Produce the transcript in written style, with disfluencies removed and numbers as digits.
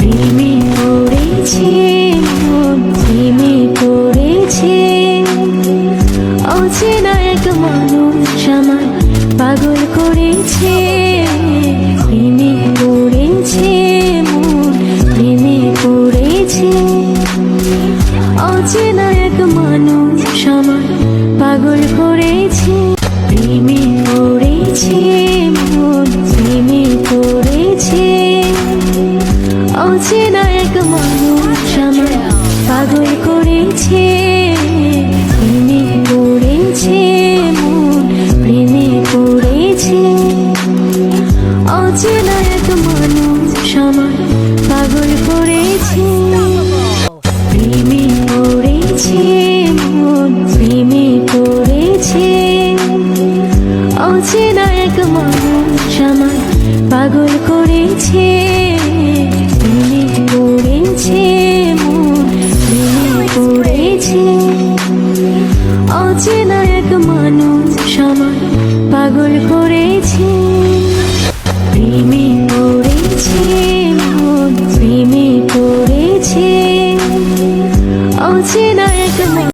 প্রেমে পড়েছে মন, প্রেমে পড়েছে। অচেনা এক মানুষ আমায় পাগল করেছে। প্রেমে পড়েছে মন, প্রেমে পড়েছে। অচেনা এক মানুষ আমায় পাগল করেছে। প্রেমে পড়েছে মন, প্রেমে পড়েছে। অচেনা এক মানুষ আমায় পাগল করেছে। প্রেমে পড়েছে মন, প্রেমে পড়েছে। অচেনা এক মানুষ আমায় পাগল করেছে। প্রেমে পড়েছে মন, প্রেমে পড়েছে। অচেনা এক মানুষ আমায় পাগল করেছে। প্রেমে পড়েছে মন, প্রেমে পড়েছে। অচেনা এক মানুষ আমায় পাগল করেছে। প্রেমে পড়েছে মন, প্রেমে পড়েছে। অচেনা